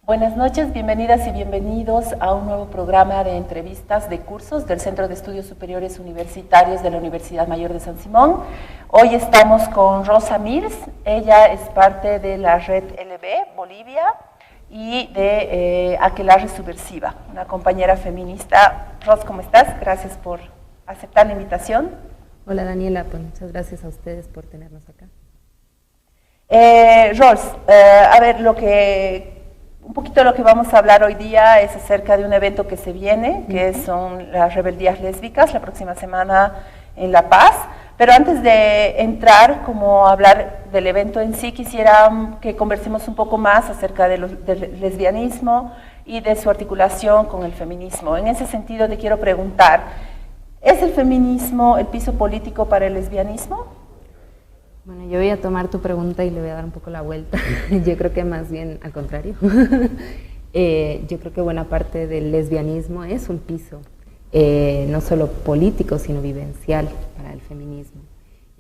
Buenas noches, bienvenidas y bienvenidos a un nuevo programa de entrevistas de cursos del Centro de Estudios Superiores Universitarios de la Universidad Mayor de San Simón. Hoy estamos con Rosa Mills, ella es parte de la Red LB Bolivia y de Aquelarre Subversiva, una compañera feminista. Ros, ¿cómo estás? Gracias por aceptar la invitación. Hola Daniela, pues muchas gracias a ustedes por tenernos acá. Ros, a ver, un poquito de lo que vamos a hablar hoy día es acerca de un evento que se viene, que son las rebeldías lésbicas, la próxima semana en La Paz. Pero antes de entrar, como hablar del evento en sí, quisiera que conversemos un poco más acerca del lesbianismo y de su articulación con el feminismo. En ese sentido te quiero preguntar, ¿es el feminismo el piso político para el lesbianismo? Bueno, yo voy a tomar tu pregunta y le voy a dar un poco la vuelta. Yo creo que más bien al contrario. Yo creo que buena parte del lesbianismo es un piso, no solo político, sino vivencial para el feminismo.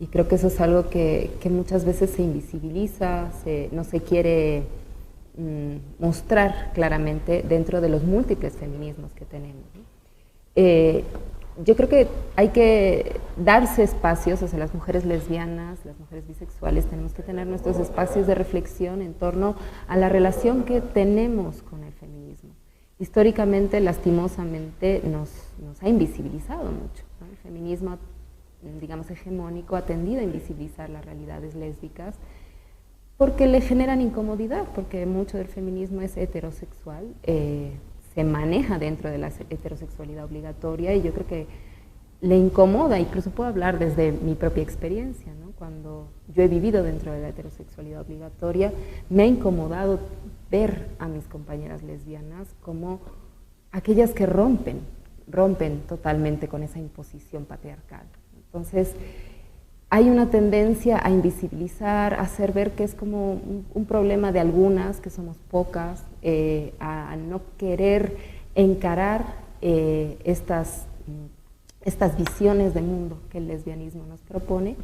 Y creo que eso es algo que muchas veces se invisibiliza, no se quiere mostrar claramente dentro de los múltiples feminismos que tenemos, ¿no? Yo creo que hay que darse espacios, o sea, las mujeres lesbianas, las mujeres bisexuales, tenemos que tener nuestros espacios de reflexión en torno a la relación que tenemos con el feminismo. Históricamente, lastimosamente, nos ha invisibilizado mucho, ¿no? El feminismo, digamos, hegemónico ha tendido a invisibilizar las realidades lésbicas porque le generan incomodidad, porque mucho del feminismo es heterosexual, se maneja dentro de la heterosexualidad obligatoria y yo creo que le incomoda, incluso puedo hablar desde mi propia experiencia, ¿no? Cuando yo he vivido dentro de la heterosexualidad obligatoria, me ha incomodado ver a mis compañeras lesbianas como aquellas que rompen totalmente con esa imposición patriarcal. Entonces, hay una tendencia a invisibilizar, a hacer ver que es como un problema de algunas, que somos pocas, a no querer encarar estas visiones de mundo que el lesbianismo nos propone.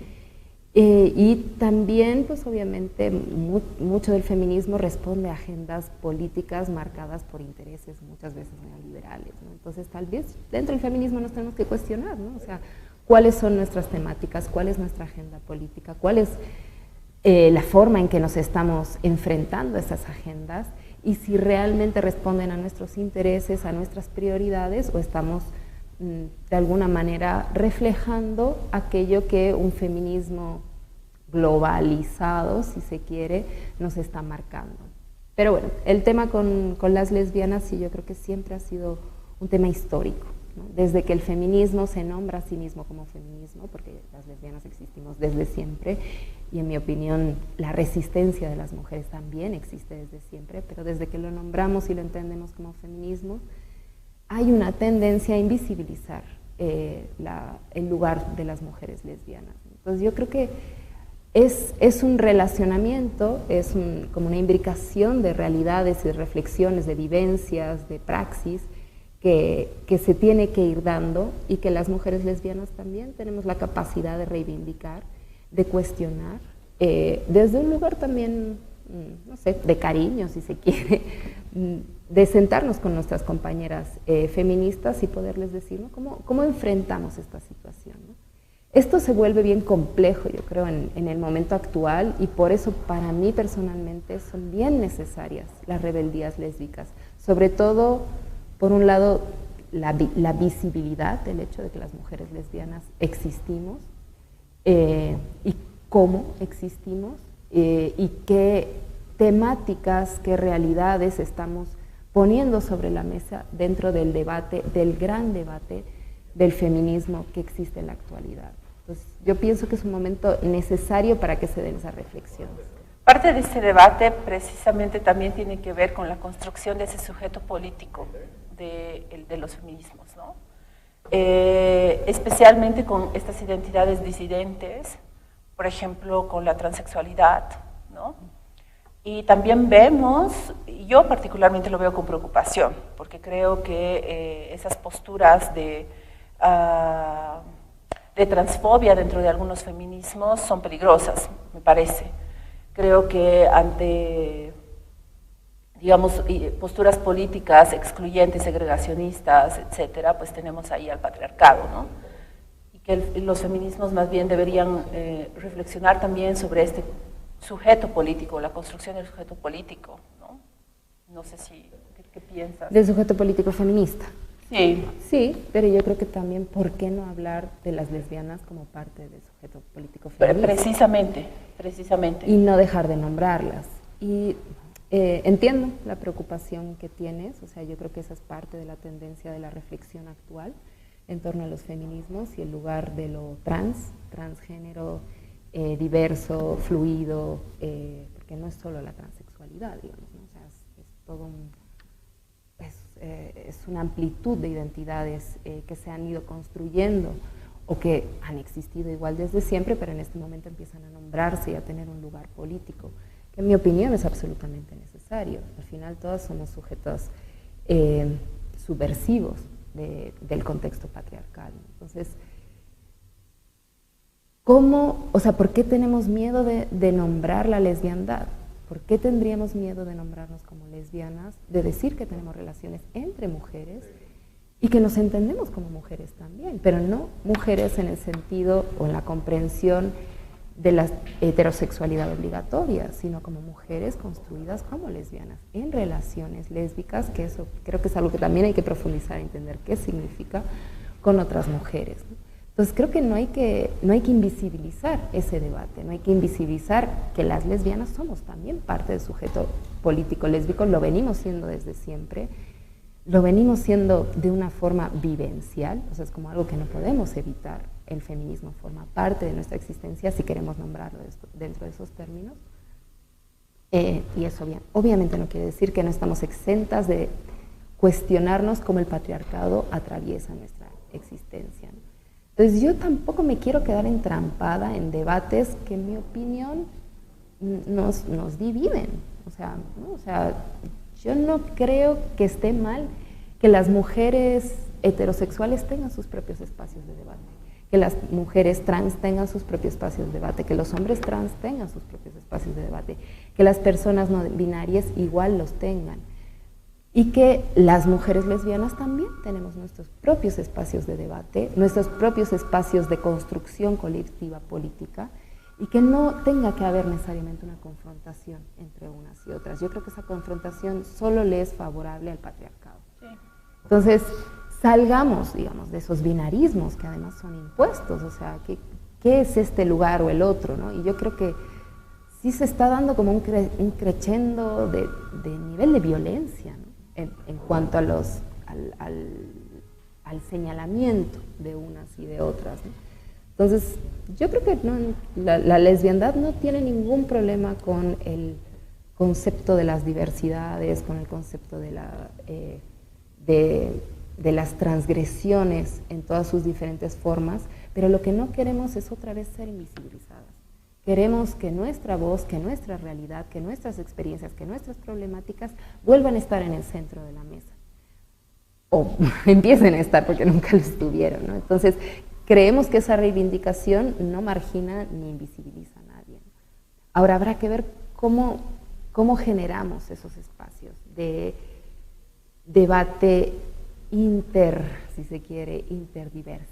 Y también, pues obviamente, mucho del feminismo responde a agendas políticas marcadas por intereses muchas veces neoliberales, ¿no? Entonces, tal vez dentro del feminismo nos tenemos que cuestionar, ¿no? O sea, cuáles son nuestras temáticas, cuál es nuestra agenda política, cuál es la forma en que nos estamos enfrentando a esas agendas y si realmente responden a nuestros intereses, a nuestras prioridades o estamos de alguna manera reflejando aquello que un feminismo globalizado, si se quiere, nos está marcando. Pero bueno, el tema con las lesbianas sí, yo creo que siempre ha sido un tema histórico, ¿no? Desde que el feminismo se nombra a sí mismo como feminismo, porque las lesbianas existimos desde siempre, y en mi opinión la resistencia de las mujeres también existe desde siempre, pero desde que lo nombramos y lo entendemos como feminismo, hay una tendencia a invisibilizar el lugar de las mujeres lesbianas. Entonces yo creo que es un relacionamiento, como una imbricación de realidades y de reflexiones, de vivencias, de praxis, que se tiene que ir dando y que las mujeres lesbianas también tenemos la capacidad de reivindicar, de cuestionar, desde un lugar también, no sé, de cariño, si se quiere, de sentarnos con nuestras compañeras feministas y poderles decir, ¿no? ¿Cómo enfrentamos esta situación, ¿no? Esto se vuelve bien complejo, yo creo, en el momento actual y por eso para mí personalmente son bien necesarias las rebeldías lésbicas, sobre todo por un lado, la visibilidad del hecho de que las mujeres lesbianas existimos y cómo existimos y qué temáticas, qué realidades estamos poniendo sobre la mesa dentro del debate, del gran debate del feminismo que existe en la actualidad. Entonces, yo pienso que es un momento necesario para que se den esas reflexiones. Parte de este debate precisamente también tiene que ver con la construcción de ese sujeto político de los feminismos, ¿no? Especialmente con estas identidades disidentes, por ejemplo, con la transexualidad, ¿no? Y también vemos, yo particularmente lo veo con preocupación, porque creo que esas posturas de transfobia dentro de algunos feminismos son peligrosas, me parece. Creo que ante digamos, posturas políticas excluyentes, segregacionistas, etcétera, pues tenemos ahí al patriarcado, ¿no? Y que los feminismos más bien deberían reflexionar también sobre este sujeto político, la construcción del sujeto político, ¿no? No sé si, ¿qué piensas? Del sujeto político feminista. Sí. Sí, pero yo creo que también, ¿por qué no hablar de las lesbianas como parte del sujeto político feminista? Precisamente. Y no dejar de nombrarlas. Y entiendo la preocupación que tienes, o sea, yo creo que esa es parte de la tendencia de la reflexión actual en torno a los feminismos y el lugar de lo transgénero, diverso, fluido, porque no es solo la transexualidad, digamos, ¿no? O sea, es todo es una amplitud de identidades que se han ido construyendo o que han existido igual desde siempre, pero en este momento empiezan a nombrarse y a tener un lugar político, que en mi opinión es absolutamente necesario. Al final todos somos sujetos subversivos del contexto patriarcal. Entonces, ¿por qué tenemos miedo de nombrar la lesbiandad? ¿Por qué tendríamos miedo de nombrarnos como lesbianas, de decir que tenemos relaciones entre mujeres y que nos entendemos como mujeres también, pero no mujeres en el sentido o en la comprensión de la heterosexualidad obligatoria, sino como mujeres construidas como lesbianas, en relaciones lésbicas, que eso creo que es algo que también hay que profundizar, entender qué significa con otras mujeres, ¿no? Entonces creo que no hay que invisibilizar ese debate, no hay que invisibilizar que las lesbianas somos también parte del sujeto político lésbico, lo venimos siendo desde siempre, lo venimos siendo de una forma vivencial, o sea, es como algo que no podemos evitar. El feminismo forma parte de nuestra existencia, si queremos nombrarlo dentro de esos términos. Y eso obviamente no quiere decir que no estamos exentas de cuestionarnos cómo el patriarcado atraviesa nuestra existencia, ¿no? Entonces yo tampoco me quiero quedar entrampada en debates que en mi opinión nos dividen. O sea, yo no creo que esté mal que las mujeres heterosexuales tengan sus propios espacios de debate, que las mujeres trans tengan sus propios espacios de debate, que los hombres trans tengan sus propios espacios de debate, que las personas no binarias igual los tengan. Y que las mujeres lesbianas también tenemos nuestros propios espacios de debate, nuestros propios espacios de construcción colectiva política, y que no tenga que haber necesariamente una confrontación entre unas y otras. Yo creo que esa confrontación solo le es favorable al patriarcado. Sí. Entonces, salgamos, digamos, de esos binarismos que además son impuestos, o sea, ¿qué es este lugar o el otro, ¿no? Y yo creo que sí se está dando como un crescendo de nivel de violencia, ¿no? En cuanto a al señalamiento de unas y de otras, ¿no? Entonces, yo creo que la lesbiandad no tiene ningún problema con el concepto de las diversidades, con el concepto de las transgresiones en todas sus diferentes formas, pero lo que no queremos es otra vez ser invisibilizadas. Queremos que nuestra voz, que nuestra realidad, que nuestras experiencias, que nuestras problemáticas vuelvan a estar en el centro de la mesa. O empiecen a estar porque nunca lo estuvieron, ¿no? Entonces, creemos que esa reivindicación no margina ni invisibiliza a nadie. Ahora habrá que ver cómo generamos esos espacios de debate si se quiere, interdiversas.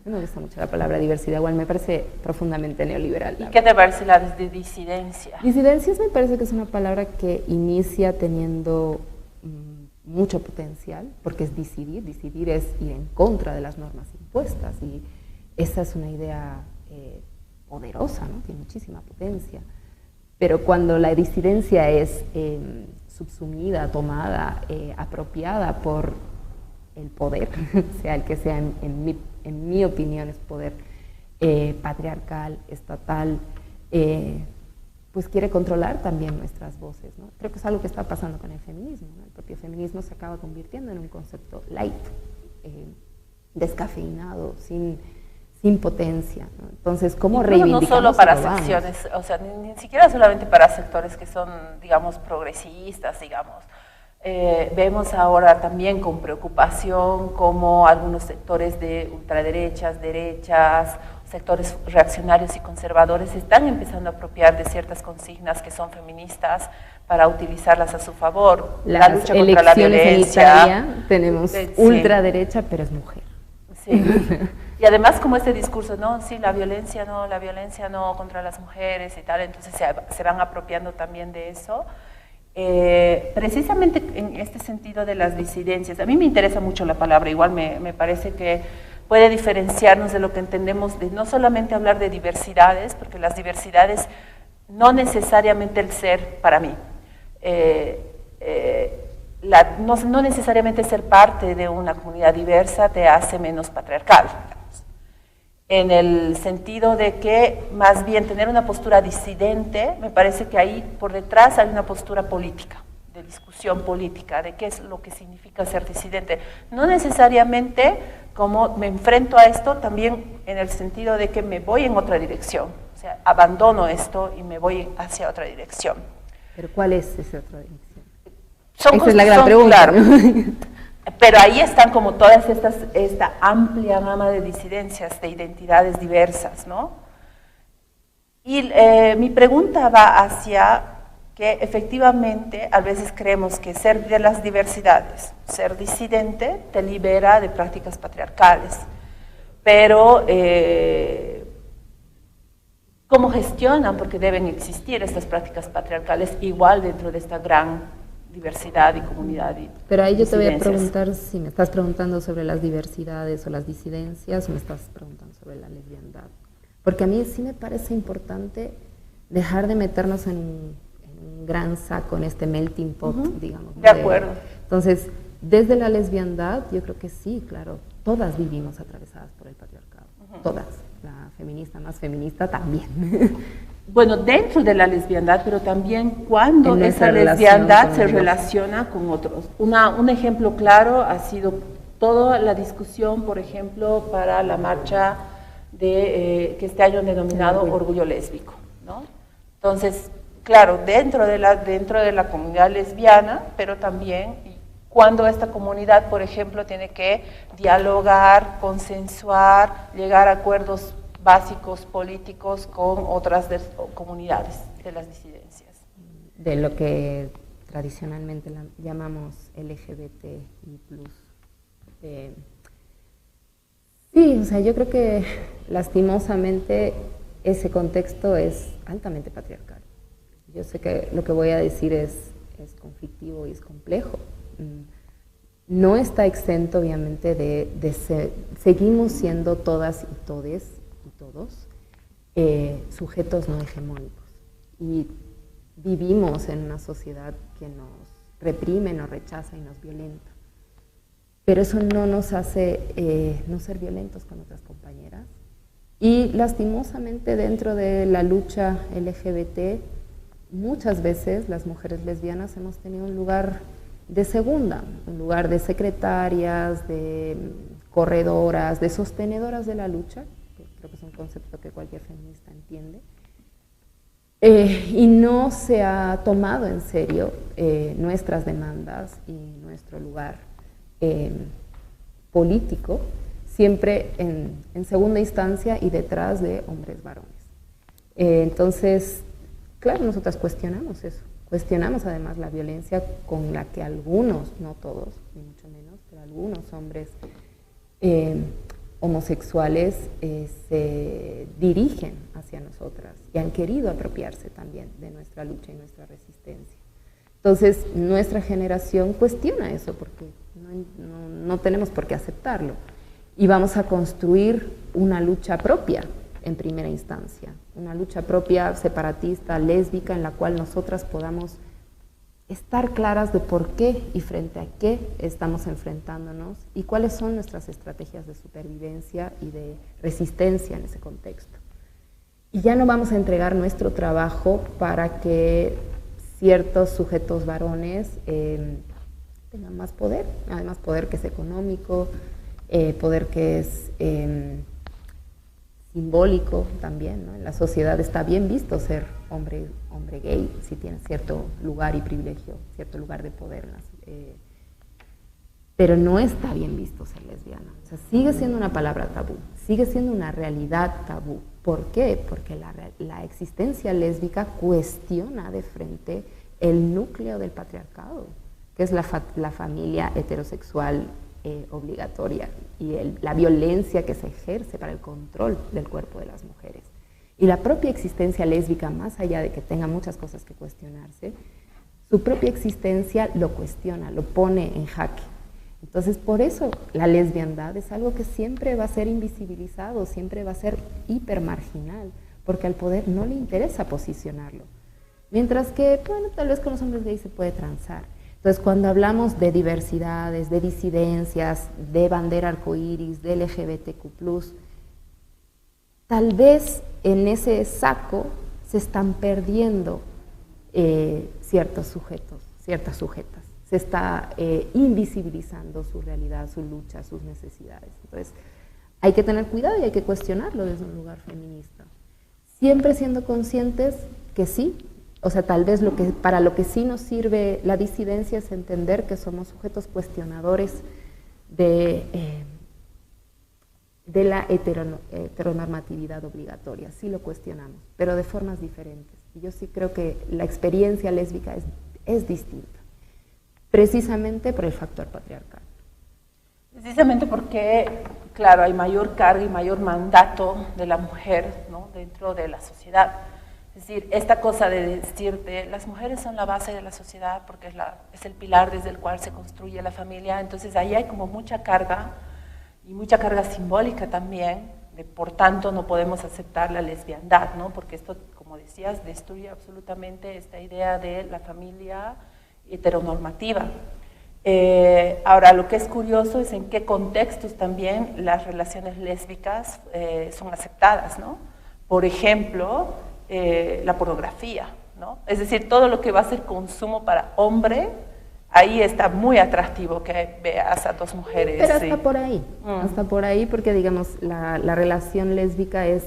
No me gusta mucho la palabra diversidad, igual me parece profundamente neoliberal. ¿Y qué te parece la de disidencia? Disidencias me parece que es una palabra que inicia teniendo mucho potencial, porque es decidir es ir en contra de las normas impuestas, y esa es una idea poderosa, ¿no? Tiene muchísima potencia, pero cuando la disidencia es subsumida, tomada, apropiada por el poder, sea el que sea, en mi opinión es poder patriarcal, estatal, pues quiere controlar también nuestras voces, ¿no? Creo que es algo que está pasando con el feminismo, ¿no? El propio feminismo se acaba convirtiendo en un concepto light, descafeinado, sin potencia, ¿no? Entonces, ¿cómo reivindicamos? No solo para secciones, o sea, ni siquiera solamente para sectores que son, digamos, progresistas, digamos, Vemos ahora también con preocupación cómo algunos sectores de ultraderechas, derechas, sectores reaccionarios y conservadores están empezando a apropiar de ciertas consignas que son feministas para utilizarlas a su favor. La lucha contra la violencia. En Italia tenemos sí, ultraderecha, pero es mujer. Sí. Y además como este discurso, no, sí, la violencia no contra las mujeres y tal, entonces se van apropiando también de eso. Precisamente en este sentido de las disidencias, a mí me interesa mucho la palabra, igual me parece que puede diferenciarnos de lo que entendemos, de no solamente hablar de diversidades, porque las diversidades no necesariamente el ser para mí, no necesariamente ser parte de una comunidad diversa te hace menos patriarcal, en el sentido de que más bien tener una postura disidente, me parece que ahí por detrás hay una postura política, de discusión política, de qué es lo que significa ser disidente. No necesariamente como me enfrento a esto, también en el sentido de que me voy en otra dirección, o sea, abandono esto y me voy hacia otra dirección. ¿Pero cuál es esa otra dirección? Esa es la gran pregunta. Claro, pero ahí están como todas esta amplia gama de disidencias, de identidades diversas, ¿no? Y mi pregunta va hacia que efectivamente a veces creemos que ser de las diversidades, ser disidente, te libera de prácticas patriarcales, pero ¿cómo gestionan? Porque deben existir estas prácticas patriarcales igual dentro de esta gran diversidad y comunidad. Pero ahí yo te voy a preguntar si me estás preguntando sobre las diversidades o las disidencias o me estás preguntando sobre la lesbiandad. Porque a mí sí me parece importante dejar de meternos en un gran saco, en este melting pot, digamos. De acuerdo. Entonces, desde la lesbiandad, yo creo que sí, claro, todas vivimos atravesadas por el patriarcado, todas. La feminista más feminista también. Bueno, dentro de la lesbiandad, pero también cuando esa lesbiandad se relaciona con otros. Un ejemplo claro ha sido toda la discusión, por ejemplo, para la marcha que este año han denominado Orgullo Lésbico, ¿no? Entonces, claro, dentro de la comunidad lesbiana, pero también cuando esta comunidad, por ejemplo, tiene que dialogar, consensuar, llegar a acuerdos básicos políticos con otras comunidades de las disidencias. De lo que tradicionalmente llamamos LGBTI+. Sí, o sea, yo creo que lastimosamente ese contexto es altamente patriarcal. Yo sé que lo que voy a decir es conflictivo y es complejo. No está exento, obviamente, seguimos siendo todas y todes y todos sujetos no hegemónicos. Y vivimos en una sociedad que nos reprime, nos rechaza y nos violenta. Pero eso no nos hace no ser violentos con otras compañeras. Y lastimosamente dentro de la lucha LGBT, muchas veces las mujeres lesbianas hemos tenido un lugar de segunda, un lugar de secretarias, de corredoras, de sostenedoras de la lucha, que creo que es un concepto que cualquier feminista entiende, y no se ha tomado en serio nuestras demandas y nuestro lugar político, siempre en segunda instancia y detrás de hombres varones. Entonces, claro, nosotras cuestionamos eso. Cuestionamos además la violencia con la que algunos, no todos, ni mucho menos, pero algunos hombres homosexuales se dirigen hacia nosotras y han querido apropiarse también de nuestra lucha y nuestra resistencia. Entonces, nuestra generación cuestiona eso porque no tenemos por qué aceptarlo y vamos a construir una lucha propia en primera instancia, una lucha propia separatista, lésbica, en la cual nosotras podamos estar claras de por qué y frente a qué estamos enfrentándonos y cuáles son nuestras estrategias de supervivencia y de resistencia en ese contexto. Y ya no vamos a entregar nuestro trabajo para que ciertos sujetos varones tengan más poder, además poder que es económico, poder que es simbólico también, ¿no? En la sociedad está bien visto ser hombre gay si tienes cierto lugar y privilegio, cierto lugar de poder, pero no está bien visto ser lesbiana. O sea, sigue siendo una palabra tabú, sigue siendo una realidad tabú. ¿Por qué? Porque la existencia lésbica cuestiona de frente el núcleo del patriarcado, que es la familia heterosexual obligatoria y la violencia que se ejerce para el control del cuerpo de las mujeres. Y la propia existencia lésbica, más allá de que tenga muchas cosas que cuestionarse, su propia existencia lo cuestiona, lo pone en jaque. Entonces, por eso la lesbiandad es algo que siempre va a ser invisibilizado, siempre va a ser hipermarginal, porque al poder no le interesa posicionarlo. Mientras que, bueno, tal vez con los hombres gays se puede transar. Entonces, cuando hablamos de diversidades, de disidencias, de bandera arcoíris, de LGBTQ+, tal vez en ese saco se están perdiendo ciertos sujetos, ciertas sujetas. Se está invisibilizando su realidad, su lucha, sus necesidades. Entonces, hay que tener cuidado y hay que cuestionarlo desde un lugar feminista. Siempre siendo conscientes que sí, o sea, tal vez para lo que sí nos sirve la disidencia es entender que somos sujetos cuestionadores de la heteronormatividad obligatoria. Sí lo cuestionamos, pero de formas diferentes. Y yo sí creo que la experiencia lésbica es distinta. Precisamente por el factor patriarcal. Precisamente porque, claro, hay mayor carga y mayor mandato de la mujer, ¿no?, dentro de la sociedad. Es decir, esta cosa de decirte, las mujeres son la base de la sociedad porque es el pilar desde el cual se construye la familia, entonces ahí hay como mucha carga, y mucha carga simbólica también, por tanto no podemos aceptar la lesbiandad, ¿no?, porque esto, como decías, destruye absolutamente esta idea de la familia heteronormativa. Ahora, lo que es curioso es en qué contextos también las relaciones lésbicas son aceptadas, ¿no? Por ejemplo, la pornografía, ¿no? Es decir, todo lo que va a ser consumo para hombre, ahí está muy atractivo que veas a dos mujeres. Pero hasta por ahí, porque digamos, la relación lésbica es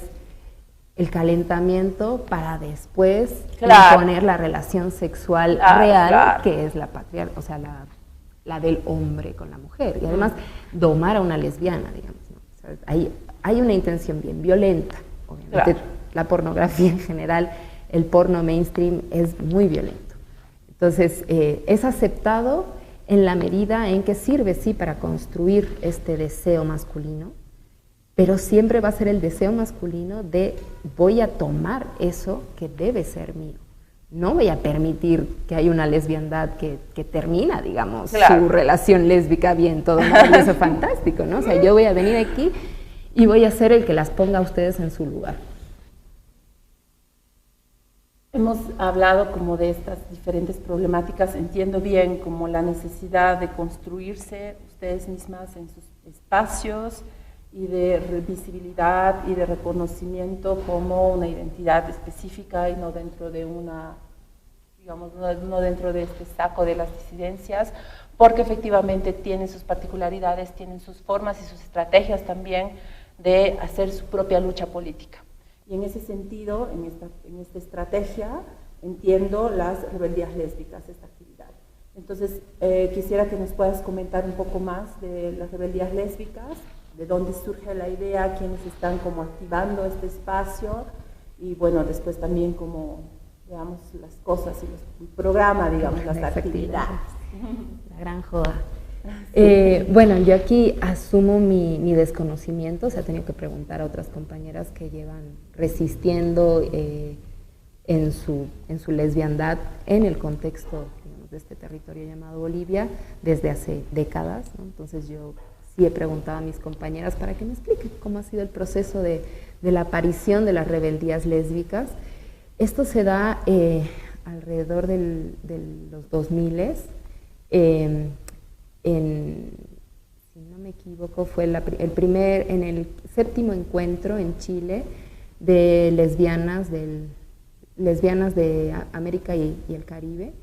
el calentamiento para después imponer la relación sexual real, que es la patriarcal, o sea, la del hombre con la mujer, y además domar a una lesbiana, digamos, ¿no? O sea, hay una intención bien violenta, obviamente. La pornografía en general, el porno mainstream es muy violento. Entonces, es aceptado en la medida en que sirve, sí, para construir este deseo masculino, pero siempre va a ser el deseo masculino de voy a tomar eso que debe ser mío. No voy a permitir que haya una lesbiandad que termina, digamos, su relación lésbica bien, todo maravilloso, fantástico, ¿no? O sea, yo voy a venir aquí y voy a ser el que las ponga a ustedes en su lugar. Hemos hablado como de estas diferentes problemáticas, entiendo bien como la necesidad de construirse ustedes mismas en sus espacios y de visibilidad y de reconocimiento como una identidad específica y no dentro de digamos, no dentro de este saco de las disidencias, porque efectivamente tienen sus particularidades, tienen sus formas y sus estrategias también de hacer su propia lucha política. Y en ese sentido, en esta estrategia, entiendo las rebeldías lésbicas, esta actividad. Entonces, quisiera que nos puedas comentar un poco más de las rebeldías lésbicas, de dónde surge la idea, quiénes están como activando este espacio, y bueno, después también como, veamos las cosas y el programa, digamos, las actividades. La gran joda. Bueno, yo aquí asumo mi desconocimiento, o sea, he tenido que preguntar a otras compañeras que llevan resistiendo en su lesbiandad en el contexto, digamos, de este territorio llamado Bolivia desde hace décadas, ¿no? Entonces yo sí he preguntado a mis compañeras para que me expliquen cómo ha sido el proceso de la aparición de las rebeldías lésbicas. Esto se da alrededor de los 2000, si no me equivoco, fue en el 7º encuentro en Chile de lesbianas de América y el Caribe,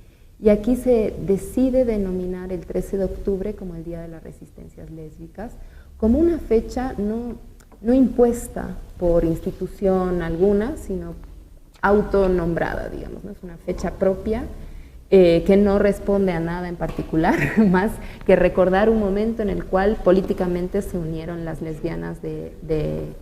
y aquí se decide denominar el 13 de octubre como el Día de las Resistencias Lésbicas, como una fecha no no impuesta por institución alguna, sino autonombrada, digamos, ¿no? Es una fecha propia que no responde a nada en particular, más que recordar un momento en el cual políticamente se unieron las lesbianas de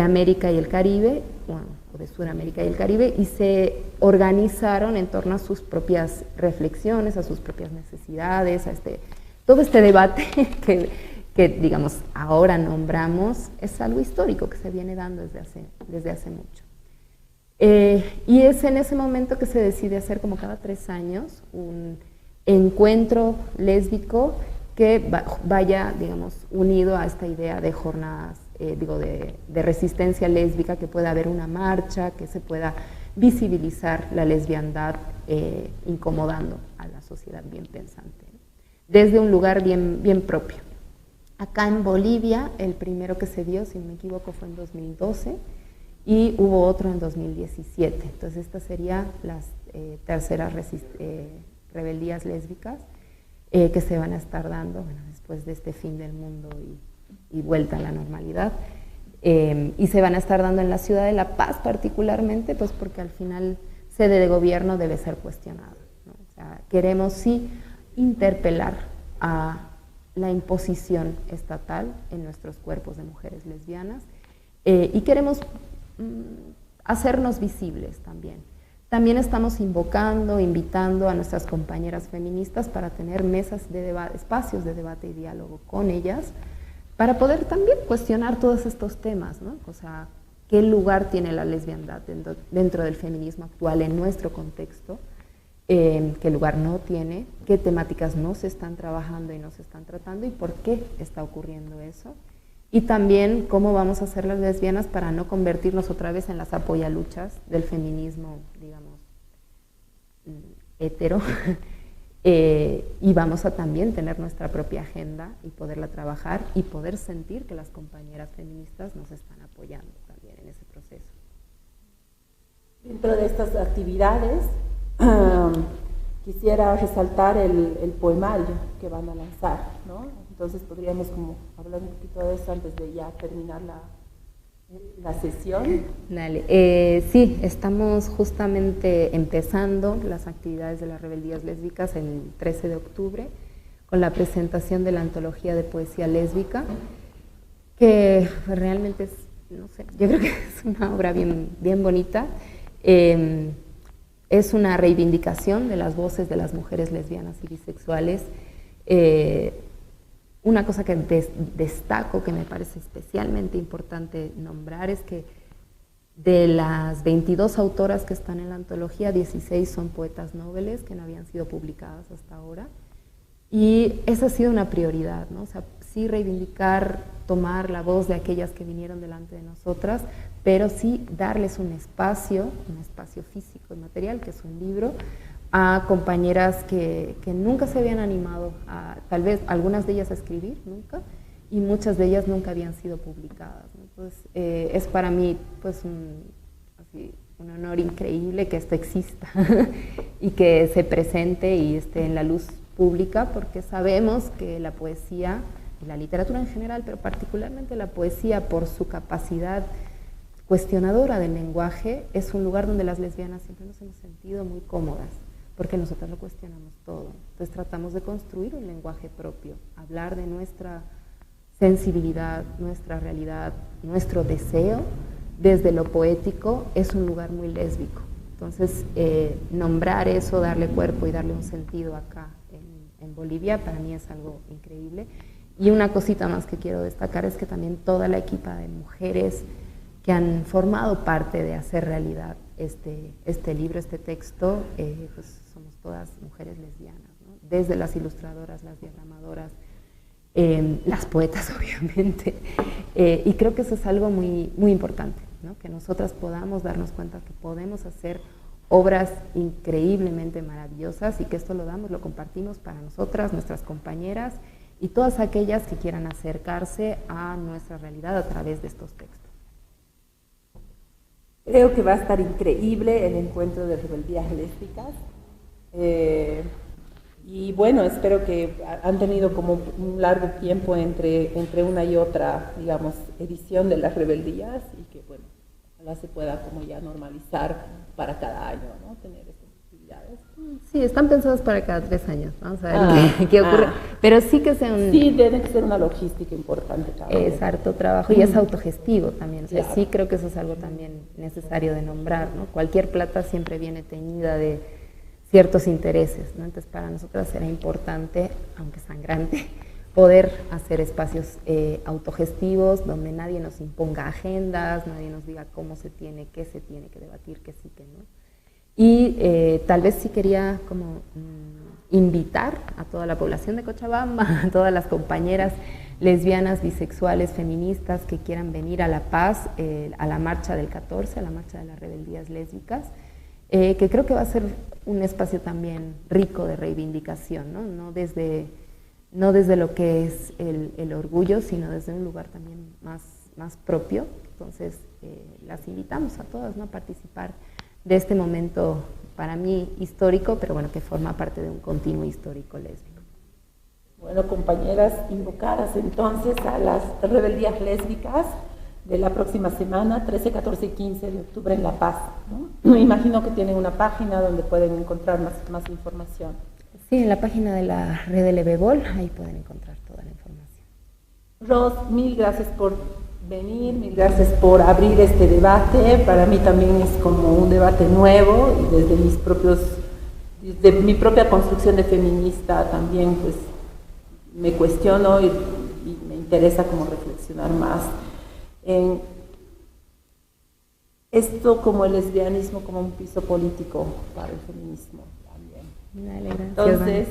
América y el Caribe, bueno, o de Sudamérica y el Caribe, y se organizaron en torno a sus propias reflexiones, a sus propias necesidades, a todo este debate que digamos, ahora nombramos, es algo histórico que se viene dando desde hace mucho. Y es en ese momento que se decide hacer, como cada 3 años, un encuentro lésbico que vaya, digamos, unido a esta idea de jornadas, de resistencia lésbica, que pueda haber una marcha, que se pueda visibilizar la lesbiandad, incomodando a la sociedad bien pensante, ¿no? Desde un lugar bien propio. Acá en Bolivia, el primero que se dio, si no me equivoco, fue en 2012, y hubo otro en 2017. Entonces, estas serían las terceras rebeldías lésbicas que se van a estar dando, bueno, después de este fin del mundo y vuelta a la normalidad. Y se van a estar dando en la ciudad de La Paz particularmente, pues porque al final sede de gobierno debe ser cuestionada, ¿no? O sea, queremos sí interpelar a la imposición estatal en nuestros cuerpos de mujeres lesbianas, y queremos hacernos visibles también. También estamos invitando a nuestras compañeras feministas para tener mesas de debate, espacios de debate y diálogo con ellas, para poder también cuestionar todos estos temas, ¿no? O sea, ¿qué lugar tiene la lesbiandad dentro del feminismo actual en nuestro contexto? ¿Qué lugar no tiene? ¿Qué temáticas no se están trabajando y no se están tratando? ¿Y por qué está ocurriendo eso? Y también cómo vamos a hacer las lesbianas para no convertirnos otra vez en las apoyaluchas del feminismo, digamos, hetero, y vamos a también tener nuestra propia agenda y poderla trabajar y poder sentir que las compañeras feministas nos están apoyando también en ese proceso. Dentro de estas actividades, quisiera resaltar el poemario que van a lanzar, ¿no? Entonces podríamos como hablar un poquito de eso antes de ya terminar la sesión. Dale, sí, estamos justamente empezando las actividades de las rebeldías lésbicas el 13 de octubre con la presentación de la antología de poesía lésbica, que realmente es, no sé, yo creo que es una obra bien bonita. Es una reivindicación de las voces de las mujeres lesbianas y bisexuales. Una cosa que destaco, que me parece especialmente importante nombrar, es que de las 22 autoras que están en la antología, 16 son poetas noveles que no habían sido publicadas hasta ahora. Y esa ha sido una prioridad, ¿no? O sea, sí reivindicar, tomar la voz de aquellas que vinieron delante de nosotras, pero sí darles un espacio físico y material, que es un libro, a compañeras que nunca se habían animado, tal vez algunas de ellas a escribir, nunca, y muchas de ellas nunca habían sido publicadas, ¿no? Entonces, es para mí pues un honor increíble que esto exista y que se presente y esté en la luz pública, porque sabemos que la poesía y la literatura en general, pero particularmente la poesía, por su capacidad cuestionadora del lenguaje, es un lugar donde las lesbianas siempre nos hemos sentido muy cómodas, porque nosotras lo cuestionamos todo. Entonces tratamos de construir un lenguaje propio, hablar de nuestra sensibilidad, nuestra realidad, nuestro deseo, desde lo poético, es un lugar muy lésbico. Entonces, nombrar eso, darle cuerpo y darle un sentido acá en Bolivia, para mí es algo increíble. Y una cosita más que quiero destacar es que también toda la equipa de mujeres que han formado parte de hacer realidad este libro, este texto, pues somos todas mujeres lesbianas, ¿no? Desde las ilustradoras, las diagramadoras, las poetas obviamente, y creo que eso es algo muy importante, ¿no? Que nosotras podamos darnos cuenta que podemos hacer obras increíblemente maravillosas y que esto lo compartimos para nosotras, nuestras compañeras y todas aquellas que quieran acercarse a nuestra realidad a través de estos textos. Creo que va a estar increíble el encuentro de rebeldías lésbicas. Y bueno, espero que han tenido como un largo tiempo entre una y otra, digamos, edición de las rebeldías y que, bueno, ojalá se pueda como ya normalizar para cada año, ¿no? Tener estas actividades. Sí, están pensadas para cada 3 años. Vamos a ver qué ocurre. Pero sí que sea un... Sí, debe ser una logística importante. Es harto trabajo y es autogestivo también. O sea, sí creo que eso es algo también necesario de nombrar, ¿no? Cualquier plata siempre viene teñida de ciertos intereses, ¿no? Entonces para nosotras era importante, aunque sangrante, poder hacer espacios autogestivos donde nadie nos imponga agendas, nadie nos diga cómo se tiene, qué se tiene que debatir, qué sí, qué no. Y tal vez sí quería como invitar a toda la población de Cochabamba, a todas las compañeras lesbianas, bisexuales, feministas que quieran venir a La Paz, a la marcha del 14, a la marcha de las rebeldías lésbicas, que creo que va a ser un espacio también rico de reivindicación, ¿no? No desde lo que es el orgullo, sino desde un lugar también más propio. Entonces, las invitamos a todas, ¿no?, a participar de este momento para mí histórico, pero bueno, que forma parte de un continuo histórico lésbico. Bueno, compañeras, invocadas entonces a las rebeldías lésbicas de la próxima semana, 13, 14 y 15 de octubre en La Paz, ¿no? Me imagino que tienen una página donde pueden encontrar más información. Sí, en la página de la red LBBOL, ahí pueden encontrar toda la información. Ros, mil gracias por venir, mil gracias por abrir este debate. Para mí también es como un debate nuevo y desde mi propia construcción de feminista también pues me cuestiono y me interesa como reflexionar más en esto como el lesbianismo como un piso político para el feminismo también. Dale, gracias. Entonces,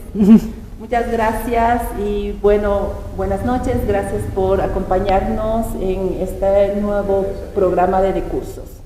muchas gracias y bueno, buenas noches, gracias por acompañarnos en este nuevo programa de recursos.